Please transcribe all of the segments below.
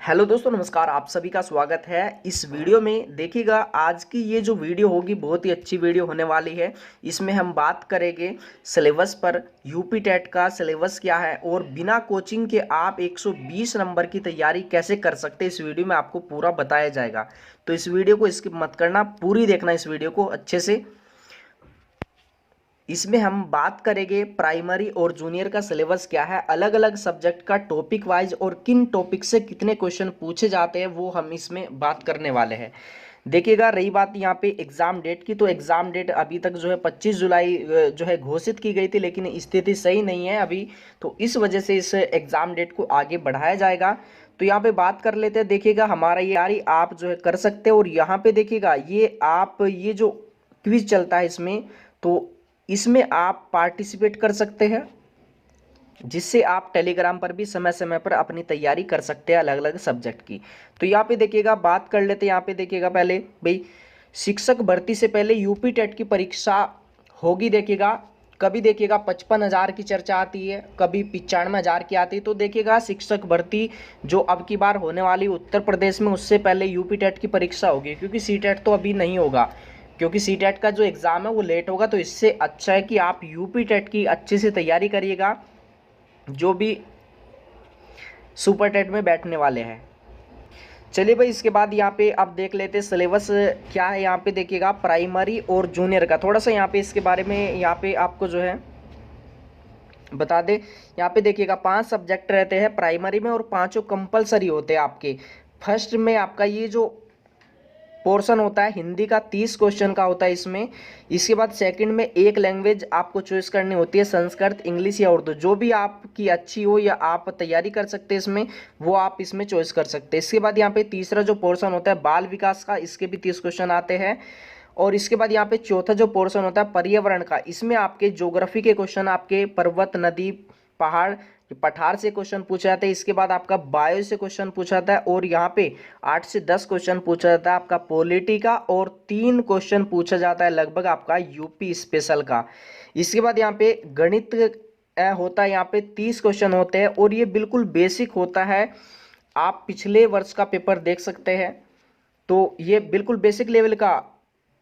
Hello दोस्तों, नमस्कार। आप सभी का स्वागत है इस वीडियो में। देखिएगा, आज की ये जो वीडियो होगी बहुत ही अच्छी वीडियो होने वाली है। इसमें हम बात करेंगे सिलेबस पर। यूपी टेट का सिलेबस क्या है और बिना कोचिंग के आप 120 नंबर की तैयारी कैसे कर सकते हैं, इस वीडियो में आपको पूरा बताया जाएगा। तो इस वीडियो को स्किप मत करना, पूरी देखना इस वीडियो को अच्छे से। इसमें हम बात करेंगे प्राइमरी और जूनियर का सिलेबस क्या है, अलग अलग सब्जेक्ट का टॉपिक वाइज और किन टॉपिक से कितने क्वेश्चन पूछे जाते हैं वो हम इसमें बात करने वाले हैं। देखिएगा, रही बात यहाँ पे एग्ज़ाम डेट की, तो एग्ज़ाम डेट अभी तक जो है 25 जुलाई जो है घोषित की गई थी, लेकिन स्थिति सही नहीं है अभी, तो इस वजह से इस एग्ज़ाम डेट को आगे बढ़ाया जाएगा। तो यहाँ पे बात कर लेते हैं। देखिएगा, हमारा ये तैयारी आप जो है कर सकते हैं। और यहाँ पे देखिएगा, ये जो क्विज चलता है इसमें, तो इसमें आप पार्टिसिपेट कर सकते हैं, जिससे आप टेलीग्राम पर भी समय समय पर अपनी तैयारी कर सकते हैं अलग अलग सब्जेक्ट की। तो यहाँ पे देखिएगा, बात कर लेते हैं। यहाँ पे देखिएगा, पहले भाई शिक्षक भर्ती से पहले यूपी टेट की परीक्षा होगी। देखिएगा, कभी देखिएगा 55,000 की चर्चा आती है, कभी 95,000 की आती है। तो देखिएगा, शिक्षक भर्ती जो अब की बार होने वाली उत्तर प्रदेश में, उससे पहले यूपी टेट की परीक्षा होगी, क्योंकि सी टेट तो अभी नहीं होगा, क्योंकि सी टेट का जो एग्ज़ाम है वो लेट होगा। तो इससे अच्छा है कि आप यूपी टेट की अच्छे से तैयारी करिएगा, जो भी सुपर टेट में बैठने वाले हैं। चलिए भाई, इसके बाद यहाँ पे अब देख लेते हैं सिलेबस क्या है। यहाँ पे देखिएगा, प्राइमरी और जूनियर का थोड़ा सा यहाँ पे इसके बारे में यहाँ पे आपको जो है बता दे। यहाँ पे देखिएगा 5 सब्जेक्ट रहते हैं प्राइमरी में और 5 कंपलसरी होते हैं आपके। फर्स्ट में आपका ये जो पोर्शन होता है हिंदी का, 30 क्वेश्चन का होता है इसमें। इसके बाद सेकंड में एक लैंग्वेज आपको चॉइस करनी होती है, संस्कृत, इंग्लिश या उर्दू, जो भी आपकी अच्छी हो या आप तैयारी कर सकते हैं इसमें, वो आप इसमें चॉइस कर सकते हैं। इसके बाद यहाँ पे तीसरा जो पोर्शन होता है बाल विकास का, इसके भी 30 क्वेश्चन आते हैं। और इसके बाद यहाँ पे चौथा जो पोर्शन होता है पर्यावरण का, इसमें आपके ज्योग्राफी के क्वेश्चन, आपके पर्वत, नदी, पहाड़, पठार से क्वेश्चन पूछा जाता है। इसके बाद आपका बायो से क्वेश्चन पूछा जाता है, और यहाँ पे 8 से 10 क्वेश्चन पूछा जाता है आपका पॉलिटी का, और 3 क्वेश्चन पूछा जाता है लगभग आपका यूपी स्पेशल का। इसके बाद यहाँ पे गणित होता है, यहाँ पे 30 क्वेश्चन होते हैं, और ये बिल्कुल बेसिक होता है। आप पिछले वर्ष का पेपर देख सकते हैं, तो ये बिल्कुल बेसिक लेवल का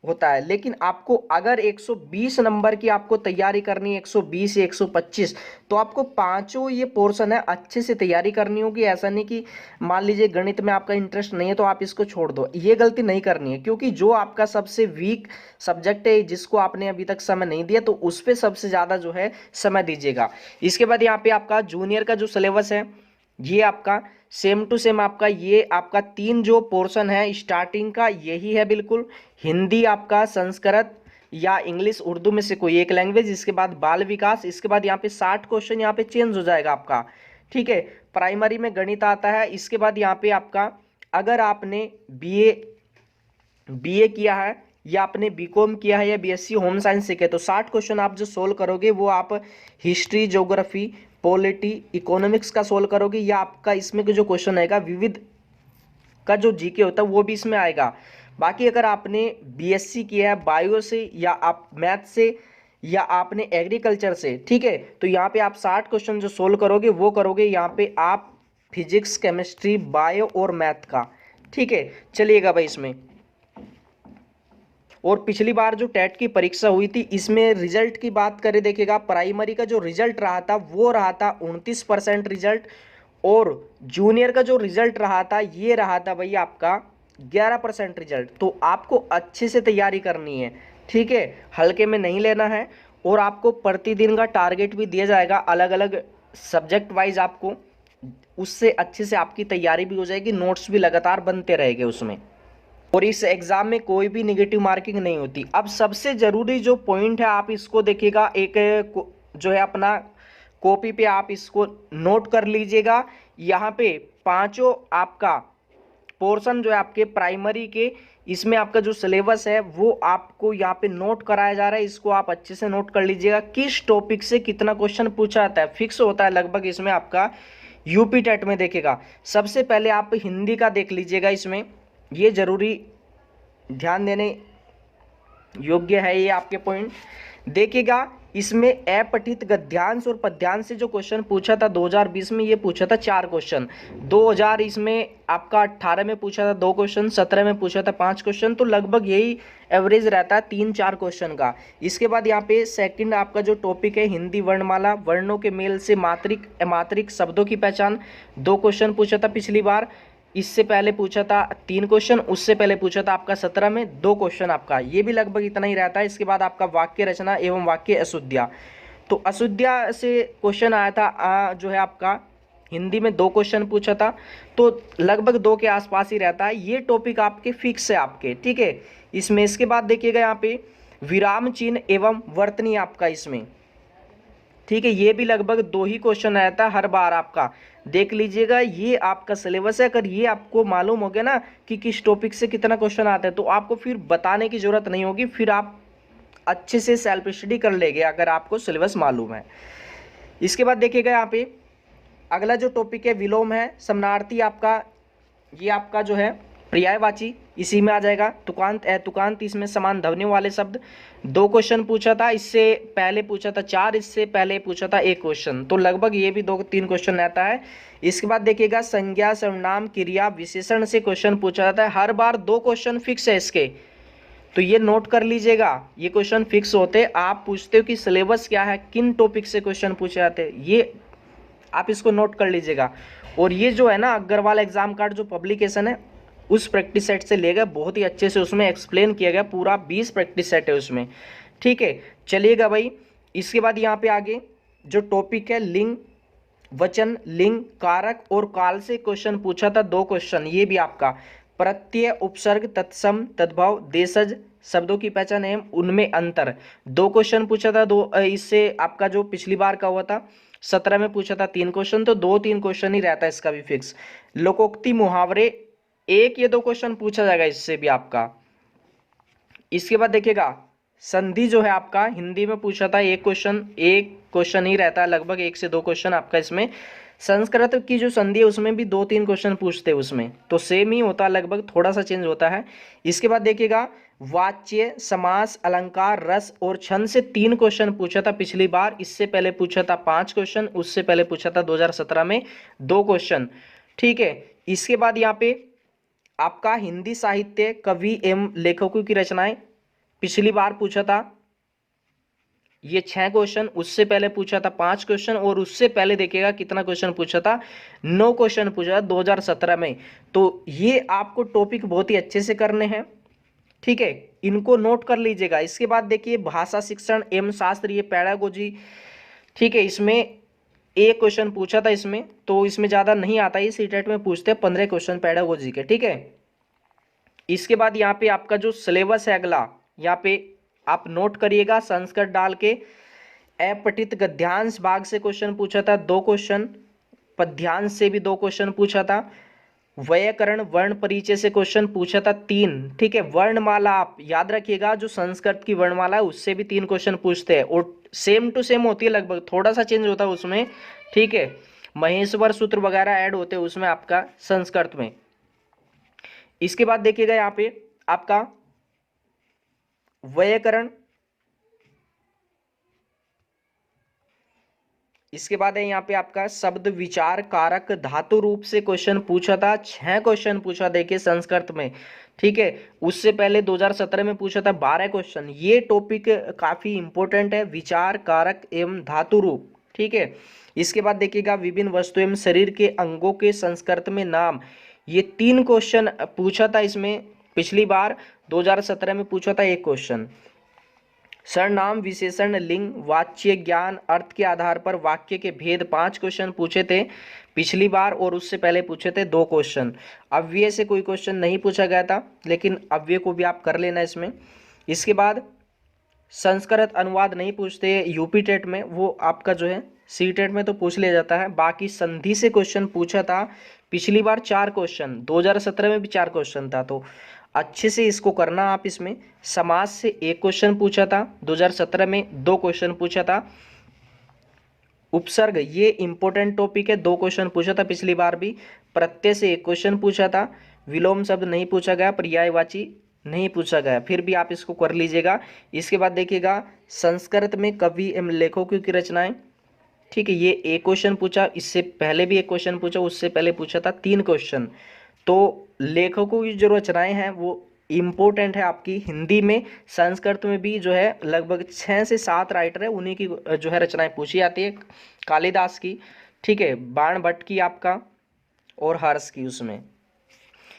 होता है। लेकिन आपको अगर 120 नंबर की आपको तैयारी करनी है, 120 या 125, तो आपको पांचों ये पोर्शन है अच्छे से तैयारी करनी होगी। ऐसा नहीं कि मान लीजिए गणित में आपका इंटरेस्ट नहीं है तो आप इसको छोड़ दो, ये गलती नहीं करनी है, क्योंकि जो आपका सबसे वीक सब्जेक्ट है, जिसको आपने अभी तक समय नहीं दिया, तो उस पर सबसे ज़्यादा जो है समय दीजिएगा। इसके बाद यहाँ पे आपका जूनियर का जो सिलेबस है, ये आपका सेम टू सेम आपका, ये आपका 3 जो पोर्शन है स्टार्टिंग का यही है बिल्कुल। हिंदी, आपका संस्कृत या इंग्लिश, उर्दू में से कोई एक लैंग्वेज। इसके बाद बाल विकास। इसके बाद यहाँ पे 60 क्वेश्चन यहाँ पे चेंज हो जाएगा आपका, ठीक है। प्राइमरी में गणित आता है। इसके बाद यहाँ पे आपका, अगर आपने बीए किया है या आपने बीकॉम किया है या बीएससी होम साइंस सीखे, तो 60 क्वेश्चन आप जो सोल्व करोगे वो आप हिस्ट्री, ज्योग्राफी, पॉलिटी, इकोनॉमिक्स का सोल्व करोगे, या आपका इसमें जो क्वेश्चन आएगा विविध का जो जीके होता है वो भी इसमें आएगा। बाकी अगर आपने बीएससी किया है बायो से, या आप मैथ से, या आपने एग्रीकल्चर से, ठीक है, तो यहाँ पे आप 60 क्वेश्चन जो सोल्व करोगे वो करोगे यहाँ पे आप फिजिक्स, केमिस्ट्री, बायो और मैथ का, ठीक है। चलिएगा भाई, इसमें और पिछली बार जो टेट की परीक्षा हुई थी, इसमें रिजल्ट की बात करें, देखिएगा प्राइमरी का जो रिजल्ट रहा था वो रहा था 29% रिजल्ट, और जूनियर का जो रिजल्ट रहा था ये रहा था भैया आपका 11% रिजल्ट। तो आपको अच्छे से तैयारी करनी है, ठीक है, हल्के में नहीं लेना है। और आपको प्रतिदिन का टारगेट भी दिया जाएगा अलग अलग सब्जेक्ट वाइज आपको, उससे अच्छे से आपकी तैयारी भी हो जाएगी, नोट्स भी लगातार बनते रहेंगे उसमें। और इस एग्जाम में कोई भी निगेटिव मार्किंग नहीं होती। अब सबसे जरूरी जो पॉइंट है, आप इसको देखिएगा, एक जो है अपना कॉपी पे आप इसको नोट कर लीजिएगा। यहाँ पे पांचों आपका पोर्शन जो है आपके प्राइमरी के, इसमें आपका जो सिलेबस है वो आपको यहाँ पे नोट कराया जा रहा है। इसको आप अच्छे से नोट कर लीजिएगा, किस टॉपिक से कितना क्वेश्चन पूछा जाता है, फिक्स होता है लगभग इसमें आपका यूपी टेट में। देखेगा, सबसे पहले आप हिंदी का देख लीजिएगा, इसमें ये जरूरी ध्यान देने योग्य है ये आपके पॉइंट। देखिएगा इसमें अपठित गद्यांश और पद्यांश से जो क्वेश्चन पूछा था 2020 में, ये पूछा था 4 क्वेश्चन। 2000 इसमें आपका 18 में पूछा था 2 क्वेश्चन, 17 में पूछा था 5 क्वेश्चन, तो लगभग यही एवरेज रहता है 3-4 क्वेश्चन का। इसके बाद यहाँ पे सेकंड आपका जो टॉपिक है हिंदी वर्णमाला, वर्णों के मेल से मात्रिक अमात्रिक शब्दों की पहचान, 2 क्वेश्चन पूछा था पिछली बार। इससे पहले पूछा था 3 क्वेश्चन, उससे पहले पूछा था आपका 17 में 2 क्वेश्चन आपका, ये भी लगभग इतना ही रहता है। इसके बाद आपका वाक्य रचना एवं वाक्य अशुद्धियाँ, तो अशुद्धियाँ से क्वेश्चन आया था जो है आपका हिंदी में 2 क्वेश्चन पूछा था, तो लगभग 2 के आसपास ही रहता है। ये टॉपिक आपके फिक्स है आपके, ठीक है इसमें। इसके बाद देखिएगा यहाँ पे विराम चिन्ह एवं वर्तनी आपका इसमें, ठीक है, ये भी लगभग 2 ही क्वेश्चन रहता है हर बार आपका, देख लीजिएगा ये आपका सिलेबस है। अगर ये आपको मालूम हो गया ना कि किस टॉपिक से कितना क्वेश्चन आता है, तो आपको फिर बताने की जरूरत नहीं होगी, फिर आप अच्छे से सेल्फ स्टडी कर लेंगे अगर आपको सिलेबस मालूम है। इसके बाद देखिएगा यहाँ पे अगला जो टॉपिक है विलोम है, समानार्थी आपका, ये आपका जो है पर्यायवाची इसी में आ जाएगा। तुकांत तुकांत इसमें समान ध्वनियों वाले शब्द, 2 क्वेश्चन पूछा था, इससे पहले पूछा था 4, इससे पहले पूछा था 1 क्वेश्चन, तो लगभग ये भी 2-3 क्वेश्चन रहता है। इसके बाद देखिएगा संज्ञा सर्वनाम क्रिया विशेषण से क्वेश्चन पूछा जाता है, हर बार 2 क्वेश्चन फिक्स है इसके, तो ये नोट कर लीजिएगा, ये क्वेश्चन फिक्स होते। आप पूछते हो कि सिलेबस क्या है, किन टॉपिक से क्वेश्चन पूछे जाते हैं, ये आप इसको नोट कर लीजिएगा। और ये जो है ना अग्रवाल एग्जाम कार्ड जो पब्लिकेशन है, उस प्रैक्टिस सेट से ले गए, बहुत ही अच्छे से उसमें एक्सप्लेन किया गया, पूरा 20 प्रैक्टिस सेट है उसमें, ठीक है चलिएगा भाई। इसके बाद यहाँ पे आगे जो टॉपिक है लिंग वचन, लिंग, कारक और काल से क्वेश्चन पूछा था 2 क्वेश्चन, ये भी आपका प्रत्यय, उपसर्ग, तत्सम, तद्भव, देशज शब्दों की पहचान एवं उनमें अंतर, 2 क्वेश्चन पूछा था। 2 इससे आपका जो पिछली बार का हुआ था 17 में पूछा था 3 क्वेश्चन, तो 2-3 क्वेश्चन ही रहता है इसका भी फिक्स। लोकोक्ति मुहावरे 1 या 2 क्वेश्चन पूछा जाएगा इससे भी आपका। इसके बाद देखिएगा संधि जो है आपका हिंदी में पूछा था 1 क्वेश्चन ही रहता है, लगभग 1 से 2 क्वेश्चन आपका इसमें। संस्कृत की जो संधि है उसमें भी 2-3 क्वेश्चन पूछते हैं उसमें, तो सेम ही होता है, लगभग थोड़ा सा चेंज होता है। इसके बाद देखिएगा वाच्य, समास, अलंकार, रस और छंद से 3 क्वेश्चन पूछा था पिछली बार, इससे पहले पूछा था 5 क्वेश्चन, उससे पहले पूछा था 2017 में 2 क्वेश्चन, ठीक है। इसके बाद यहाँ पे आपका हिंदी साहित्य, कवि एवं लेखकों की रचनाएं पिछली बार पूछा था ये 6 क्वेश्चन, उससे पहले पूछा था 5 क्वेश्चन, और उससे पहले देखिएगा कितना क्वेश्चन पूछा था, 9 क्वेश्चन पूछा था 2017 में। तो ये आपको टॉपिक बहुत ही अच्छे से करने हैं, ठीक है, इनको नोट कर लीजिएगा। इसके बाद देखिए भाषा शिक्षण एवं शास्त्र, ये पेडागोजी, ठीक है, इसमें 1 क्वेश्चन पूछा था इसमें, तो इसमें ज़्यादा नहीं आता, ये सीटेट में पूछते हैं 15 क्वेश्चन पेडागोजी के, ठीक है। इसके बाद यहाँ पे आपका जो सिलेबस है अगला, यहाँ पे आप नोट करिएगा संस्कृत डाल के। अपठित गद्यांश भाग से क्वेश्चन पूछा था 2 क्वेश्चन, पद्यांश से भी 2 क्वेश्चन पूछा था, व्याकरण वर्ण परिचय से क्वेश्चन पूछा था 3, ठीक है। वर्णमाला आप याद रखिएगा, जो संस्कृत की वर्णमाला है उससे भी 3 क्वेश्चन पूछते हैं, और सेम टू सेम होती है, लगभग थोड़ा सा चेंज होता है उसमें, ठीक है, महेश्वर सूत्र वगैरह ऐड होते हैं उसमें आपका संस्कृत में। इसके बाद देखिएगा यहाँ पे आपका व्याकरण, इसके बाद है यहाँ पे आपका शब्द, विचार, कारक, धातु रूप से क्वेश्चन पूछा था, 6 क्वेश्चन पूछा देखिए संस्कृत में, ठीक है। उससे पहले 2017 में पूछा था 12 क्वेश्चन। ये टॉपिक काफी इंपॉर्टेंट है, विचार, कारक एवं धातु रूप, ठीक है। इसके बाद देखिएगा विभिन्न वस्तु एवं शरीर के अंगों के संस्कृत में नाम, ये 3 क्वेश्चन पूछा था इसमें पिछली बार, 2017 में पूछा था 1 क्वेश्चन। सर्वनाम, विशेषण, लिंग, वाच्य ज्ञान, अर्थ के आधार पर वाक्य के भेद, 5 क्वेश्चन पूछे थे पिछली बार, और उससे पहले पूछे थे 2 क्वेश्चन। अव्यय से कोई क्वेश्चन नहीं पूछा गया था, लेकिन अव्यय को भी आप कर लेना इसमें। इसके बाद संस्कृत अनुवाद नहीं पूछते यूपी टेट में, वो आपका जो है सी टेट में तो पूछ लिया जाता है। बाकी संधि से क्वेश्चन पूछा था पिछली बार 4 क्वेश्चन, 2017 में भी 4 क्वेश्चन था, तो अच्छे से इसको करना आप। इसमें समास से 1 क्वेश्चन पूछा था, 2017 में 2 क्वेश्चन पूछा था। उपसर्ग ये इंपॉर्टेंट टॉपिक है, 2 क्वेश्चन पूछा था पिछली बार भी। प्रत्यय से 1 क्वेश्चन पूछा था। विलोम शब्द नहीं पूछा गया, पर्यायवाची नहीं पूछा गया, फिर भी आप इसको कर लीजिएगा। इसके बाद देखिएगा संस्कृत में कवि एवं लेखकों की रचनाएं, ठीक है, ये एक क्वेश्चन पूछा, इससे पहले भी एक क्वेश्चन पूछा, उससे पहले पूछा था 3 क्वेश्चन। तो लेखकों की जो रचनाएं हैं वो इम्पोर्टेंट है आपकी हिंदी में। संस्कृत में भी जो है लगभग 6 से 7 राइटर है, उन्हीं की जो है रचनाएं पूछी जाती है, कालिदास की, ठीक है, बाण भट्ट की आपका, और हर्ष की उसमें।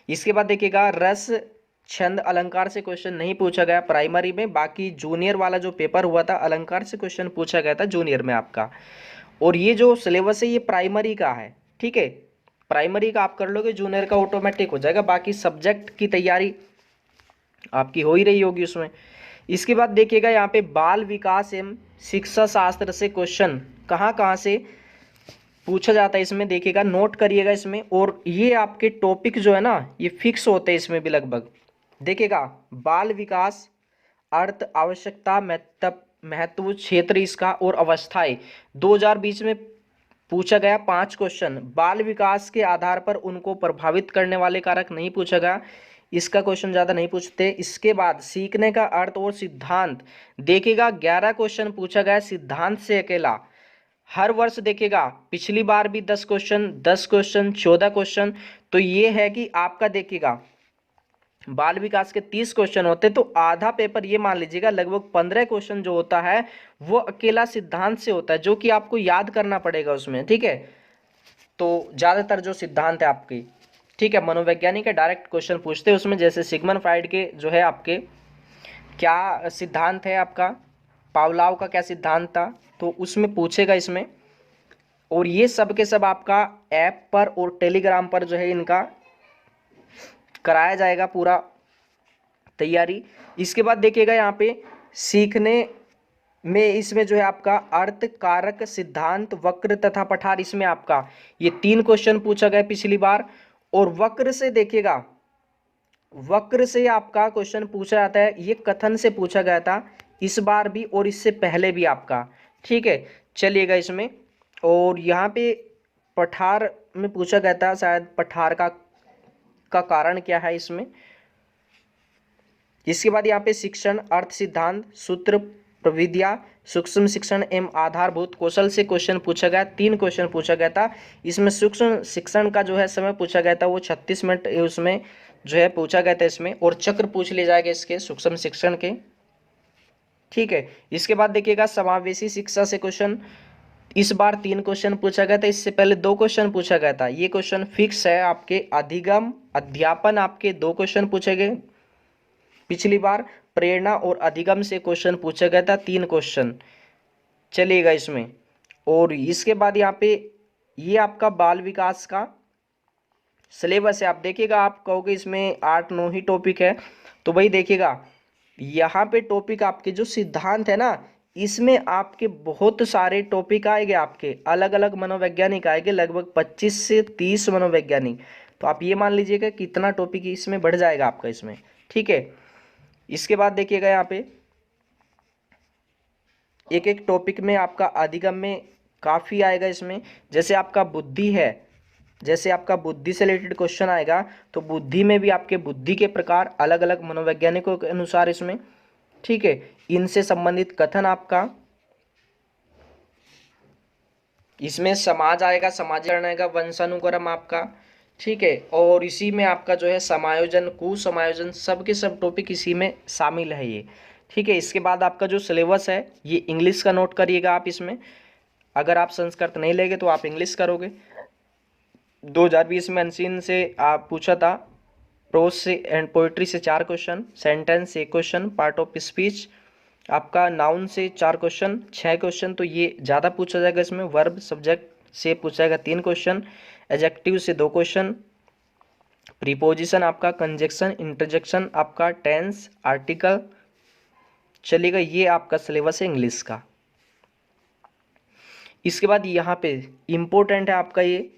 इसके बाद देखिएगा रस छंद अलंकार से क्वेश्चन नहीं पूछा गया प्राइमरी में, बाकी जूनियर वाला जो पेपर हुआ था अलंकार से क्वेश्चन पूछा गया था जूनियर में आपका। और ये जो सिलेबस है ये प्राइमरी का है, ठीक है, प्राइमरी का आप कर लोगे, जूनियर का ऑटोमेटिक हो जाएगा, बाकी सब्जेक्ट की तैयारी आपकी हो ही रही होगी उसमें। इसके बाद देखिएगा यहाँ पे बाल विकास एवं शिक्षा शास्त्र से क्वेश्चन कहाँ कहाँ से पूछा जाता है इसमें, देखिएगा नोट करिएगा इसमें। और ये आपके टॉपिक जो है ना ये फिक्स होते हैं इसमें भी लगभग। देखिएगा बाल विकास, अर्थ, आवश्यकता, महत्व, क्षेत्र इसका और अवस्थाएं 2020 में पूछा गया 5 क्वेश्चन। बाल विकास के आधार पर उनको प्रभावित करने वाले कारक नहीं पूछा गया, इसका क्वेश्चन ज़्यादा नहीं पूछते। इसके बाद सीखने का अर्थ और सिद्धांत, देखिएगा 11 क्वेश्चन पूछा गया सिद्धांत से अकेला। हर वर्ष देखिएगा पिछली बार भी 10 क्वेश्चन, 10 क्वेश्चन, 14 क्वेश्चन। तो ये है कि आपका देखिएगा बाल विकास के 30 क्वेश्चन होते तो आधा पेपर ये मान लीजिएगा लगभग 15 क्वेश्चन जो होता है वो अकेला सिद्धांत से होता है, जो कि आपको याद करना पड़ेगा उसमें, ठीक है। तो ज़्यादातर जो सिद्धांत है आपकी, ठीक है, मनोवैज्ञानिक के डायरेक्ट क्वेश्चन पूछते हैं उसमें, जैसे सिगमंड फ्राइड के जो है आपके क्या सिद्धांत है आपका, पावलाव का क्या सिद्धांत था, तो उसमें पूछेगा इसमें। और ये सब के सब आपका ऐप पर और टेलीग्राम पर जो है इनका कराया जाएगा पूरा तैयारी। इसके बाद देखिएगा यहाँ पे सीखने में इसमें जो है आपका अर्थ, कारक, सिद्धांत, वक्र तथा पठार, इसमें आपका ये 3 क्वेश्चन पूछा गया पिछली बार। और वक्र से देखिएगा, वक्र से आपका क्वेश्चन पूछा जाता है, ये कथन से पूछा गया था इस बार भी और इससे पहले भी आपका, ठीक है, चलिएगा इसमें। और यहाँ पे पठार में पूछा गया था, शायद पठार का कारण क्या है इसमें। इसके बाद यहाँ पे शिक्षण, अर्थ सिद्धांत, सूत्र, प्रविधिया, सूक्ष्म शिक्षण एवं आधारभूत कौशल से क्वेश्चन पूछा गया, 3 क्वेश्चन पूछा गया था। इसमें सूक्ष्म शिक्षण का जो है समय पूछा गया था वो 36 मिनट उसमें जो है पूछा गया था इसमें, और चक्र पूछ लिए जाएगा इसके सूक्ष्म शिक्षण के, ठीक है। इसके बाद देखिएगा समावेशी शिक्षा से क्वेश्चन इस बार 3 क्वेश्चन पूछा गया था, इससे पहले 2 क्वेश्चन पूछा गया था, ये क्वेश्चन फिक्स है आपके। अधिगम, अध्यापन आपके 2 क्वेश्चन पूछे गए पिछली बार। प्रेरणा और अधिगम से क्वेश्चन पूछा गया था 3 क्वेश्चन, चलिएगा इसमें। और इसके बाद यहाँ पे ये आपका बाल विकास का सिलेबस है, आप देखिएगा, आप कहोगे इसमें 8-9 ही टॉपिक है, तो भाई देखिएगा यहाँ पे टॉपिक आपके जो सिद्धांत है ना इसमें आपके बहुत सारे टॉपिक आएंगे, आपके अलग अलग मनोवैज्ञानिक आएंगे, लगभग 25 से 30 मनोवैज्ञानिक। तो आप ये मान लीजिएगा कितना टॉपिक इसमें बढ़ जाएगा आपका इसमें, ठीक है। इसके बाद देखिएगा यहाँ पे एक एक टॉपिक में आपका अधिगम में काफ़ी आएगा इसमें, जैसे आपका बुद्धि है, जैसे आपका बुद्धि से रिलेटेड क्वेश्चन आएगा तो बुद्धि में भी आपके बुद्धि के प्रकार अलग अलग मनोवैज्ञानिकों के अनुसार इसमें, ठीक है, इनसे संबंधित कथन आपका। इसमें समाज आएगा, समाजीकरण आएगा, वंशानुक्रम आपका, ठीक है। और इसी में आपका जो है समायोजन, कुसमायोजन, सब के सब टॉपिक इसी में शामिल है ये, ठीक है। इसके बाद आपका जो सिलेबस है ये इंग्लिश का नोट करिएगा आप इसमें, अगर आप संस्कृत नहीं लेंगे तो आप इंग्लिश करोगे। 2020 में अनसीन से आप पूछा था, प्रोज से एंड पोइट्री से 4 क्वेश्चन, सेंटेंस से 1 क्वेश्चन, पार्ट ऑफ स्पीच आपका नाउन से 4 क्वेश्चन, 6 क्वेश्चन, तो ये ज़्यादा पूछा जाएगा इसमें। वर्ब सब्जेक्ट से पूछा जाएगा 3 क्वेश्चन, एडजेक्टिव से 2 क्वेश्चन, प्रीपोजिशन आपका, कंजक्शन, इंटरजेक्शन आपका, टेंस, आर्टिकल, चलेगा। ये आपका सिलेबस है इंग्लिश का। इसके बाद यहाँ पे इम्पोर्टेंट है आपका ये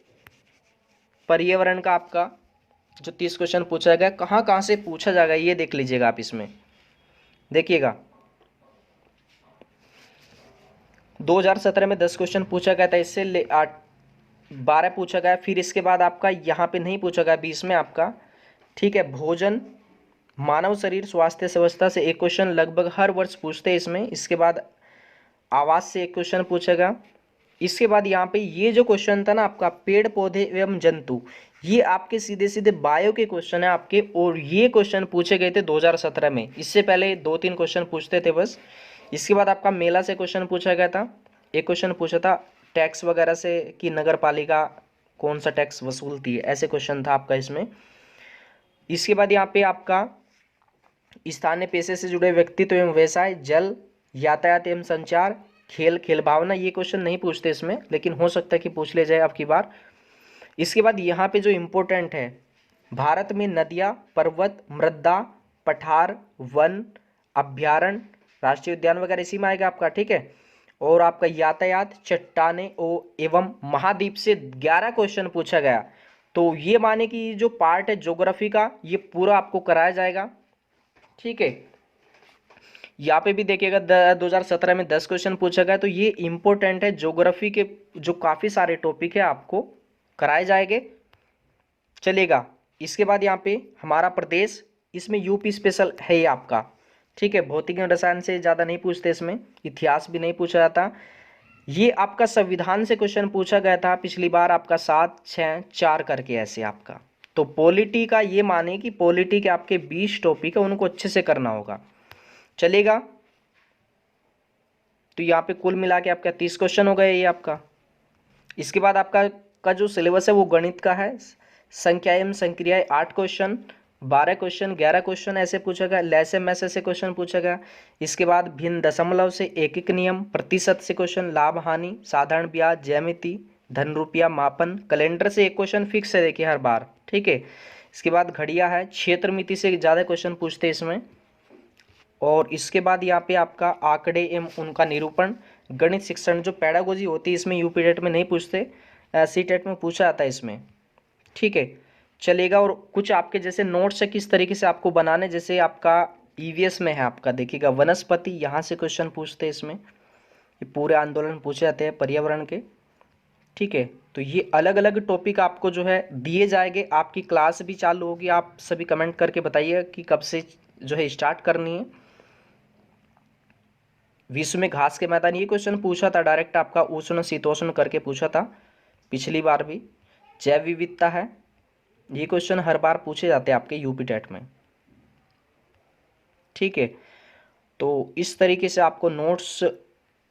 पर्यावरण का आपका जो 30 क्वेश्चन पूछा गया, कहाँ कहाँ से पूछा जाएगा ये देख लीजिएगा आप इसमें। देखिएगा 2017 में 10 क्वेश्चन पूछा गया था, इससे 12 पूछा गया। फिर इसके बाद आपका यहाँ पे नहीं पूछा गया 20 में आपका, ठीक है, भोजन, मानव शरीर स्वास्थ्य व्यवस्था से एक क्वेश्चन लगभग हर वर्ष पूछते हैं इसमें। इसके बाद आवास से एक क्वेश्चन पूछेगा। इसके बाद यहाँ पे ये जो क्वेश्चन था ना आपका पेड़ पौधे एवं जंतु, ये आपके सीधे सीधे बायो के क्वेश्चन है आपके, और ये क्वेश्चन पूछे गए थे 2017 में। इससे पहले 2-3 क्वेश्चन पूछते थे बस। इसके बाद आपका मेला से क्वेश्चन पूछा गया था, एक क्वेश्चन पूछा था टैक्स वगैरह से कि नगर पालिका कौन सा टैक्स वसूलती है, ऐसे क्वेश्चन था आपका इसमें। इसके बाद यहाँ पे आपका स्थानीय पेशे से जुड़े व्यक्तित्व एवं व्यवसाय, जल, यातायात एवं संचार, खेल, खेल भावना, ये क्वेश्चन नहीं पूछते इसमें, लेकिन हो सकता है कि पूछ ले जाए अब की बार। इसके बाद यहाँ पे जो इम्पोर्टेंट है, भारत में नदियाँ, पर्वत, मृदा, पठार, वन, अभ्यारण्य, राष्ट्रीय उद्यान वगैरह इसी में आएगा आपका, ठीक है। और आपका यातायात, चट्टाने एवं महाद्वीप से 11 क्वेश्चन पूछा गया। तो ये माने कि जो पार्ट है ज्योग्राफी का, ये पूरा आपको कराया जाएगा, ठीक है। यहाँ पे भी देखिएगा 2017 में 10 क्वेश्चन पूछा गया। तो ये इंपॉर्टेंट है, ज्योग्राफी के जो काफ़ी सारे टॉपिक है आपको कराए जाएंगे, चलेगा। इसके बाद यहाँ पे हमारा प्रदेश, इसमें यूपी स्पेशल है ये आपका, ठीक है। भौतिक एवं रसायन से ज़्यादा नहीं पूछते इसमें, इतिहास भी नहीं पूछा जाता। ये आपका संविधान से क्वेश्चन पूछा गया था पिछली बार आपका 7, 6, 4 करके ऐसे आपका। तो पॉलिटी का ये माने कि पॉलिटी के आपके 20 टॉपिक है, उनको अच्छे से करना होगा, चलेगा। तो यहाँ पे कुल मिला के आपका 30 क्वेश्चन हो गए ये आपका। इसके बाद आपका जो सिलेबस है वो गणित का है, संख्या एवं संक्रियाएं 8 क्वेश्चन, 12 क्वेश्चन, 11 क्वेश्चन ऐसे पूछा गया। लैसे मैसे से क्वेश्चन पूछा गया। इसके बाद भिन्न दशमलव से एक एक नियम, प्रतिशत से क्वेश्चन, लाभ हानि, साधारण ब्याज, ज्यामिति, धन रुपया, मापन, कैलेंडर से एक क्वेश्चन फिक्स है देखिए हर बार, ठीक है। इसके बाद घड़िया है, क्षेत्र मिति से ज़्यादा क्वेश्चन पूछते हैं इसमें। और इसके बाद यहाँ पे आपका आंकड़े एवं उनका निरूपण, गणित शिक्षण जो पैडागोजी होती है इसमें यूपी टेट में नहीं पूछते, सी टेट में पूछा जाता है इसमें, ठीक है, चलेगा। और कुछ आपके जैसे नोट्स है किस तरीके से आपको बनाने, जैसे आपका ईवीएस में है आपका देखिएगा वनस्पति, यहाँ से क्वेश्चन पूछते हैं इसमें, ये पूरे आंदोलन पूछे जाते हैं पर्यावरण के, ठीक है। तो ये अलग अलग टॉपिक आपको जो है दिए जाएंगे। आपकी क्लास भी चालू होगी, आप सभी कमेंट करके बताइए कि कब से जो है स्टार्ट करनी है। विश्व में घास के मैदान, ये क्वेश्चन पूछा था डायरेक्ट आपका उष्ण शीतोष्ण करके पूछा था पिछली बार भी। जैव विविधता है, ये क्वेश्चन हर बार पूछे जाते हैं आपके यूपी टेट में, ठीक है। तो इस तरीके से आपको नोट्स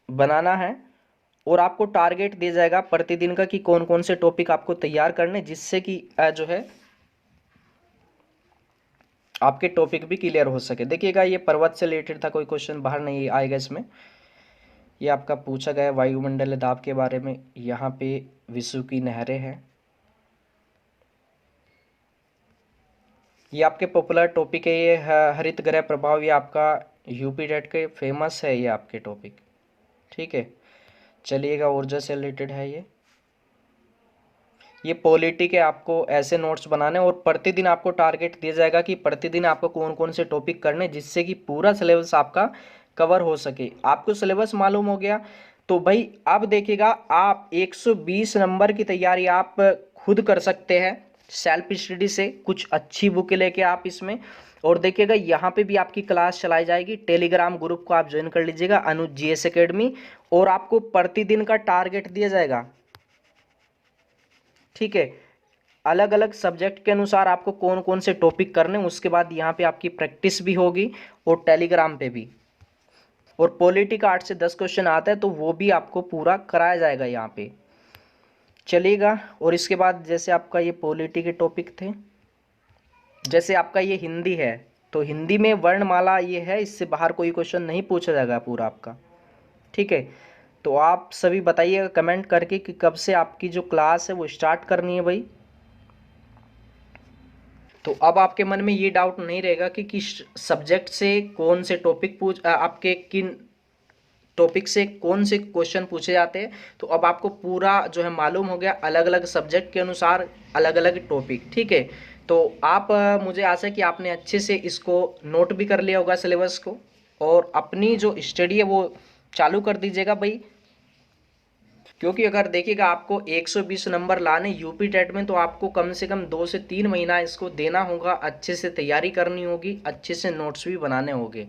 बनाना है और आपको टारगेट दिया जाएगा प्रतिदिन का कि कौन कौन से टॉपिक आपको तैयार करने, जिससे कि जो है आपके टॉपिक भी क्लियर हो सके। देखिएगा ये पर्वत से रिलेटेड था, कोई क्वेश्चन बाहर नहीं आएगा इसमें। ये आपका पूछा गया वायुमंडलीय दाब के बारे में, यहाँ पे विश्व की नहरें हैं। ये आपके पॉपुलर टॉपिक है, ये हरित गृह प्रभाव, ये आपका यूपी टेट के फेमस है ये आपके टॉपिक, ठीक है। चलिएगा ऊर्जा से रिलेटेड है ये पॉलिटी के आपको ऐसे नोट्स बनाने, और प्रतिदिन आपको टारगेट दिया जाएगा कि प्रतिदिन आपको कौन कौन से टॉपिक करने, जिससे कि पूरा सिलेबस आपका कवर हो सके। आपको सिलेबस मालूम हो गया तो भाई अब देखिएगा आप 120 नंबर की तैयारी आप खुद कर सकते हैं सेल्फ स्टडी से, कुछ अच्छी बुक लेके आप इसमें। और देखिएगा यहाँ पे भी आपकी क्लास चलाई जाएगी, टेलीग्राम ग्रुप को आप ज्वाइन कर लीजिएगा अनुज जीएस एकेडमी, और आपको प्रतिदिन का टारगेट दिया जाएगा, ठीक है। अलग अलग सब्जेक्ट के अनुसार आपको कौन कौन से टॉपिक करने, उसके बाद यहाँ पे आपकी प्रैक्टिस भी होगी और टेलीग्राम पे भी। और पॉलिटी का 8 से 10 क्वेश्चन आता है तो वो भी आपको पूरा कराया जाएगा यहाँ पे, चलेगा। और इसके बाद जैसे आपका ये पॉलिटी के टॉपिक थे, जैसे आपका ये हिंदी है तो हिंदी में वर्णमाला ये है, इससे बाहर कोई क्वेश्चन नहीं पूछा जाएगा पूरा आपका, ठीक है। तो आप सभी बताइएगा कमेंट करके कि कब से आपकी जो क्लास है वो स्टार्ट करनी है भाई। तो अब आपके मन में ये डाउट नहीं रहेगा कि किस सब्जेक्ट से कौन से टॉपिक आपके किन टॉपिक से कौन से क्वेश्चन पूछे जाते हैं। तो अब आपको पूरा जो है मालूम हो गया, अलग अलग सब्जेक्ट के अनुसार अलग अलग टॉपिक, ठीक है। तो आप मुझे आशा है कि आपने अच्छे से इसको नोट भी कर लिया होगा सिलेबस को, और अपनी जो स्टडी है वो चालू कर दीजिएगा भाई। क्योंकि अगर देखिएगा आपको 120 नंबर लाने यूपी टेट में, तो आपको कम से कम 2 से 3 महीना इसको देना होगा, अच्छे से तैयारी करनी होगी, अच्छे से नोट्स भी बनाने होंगे।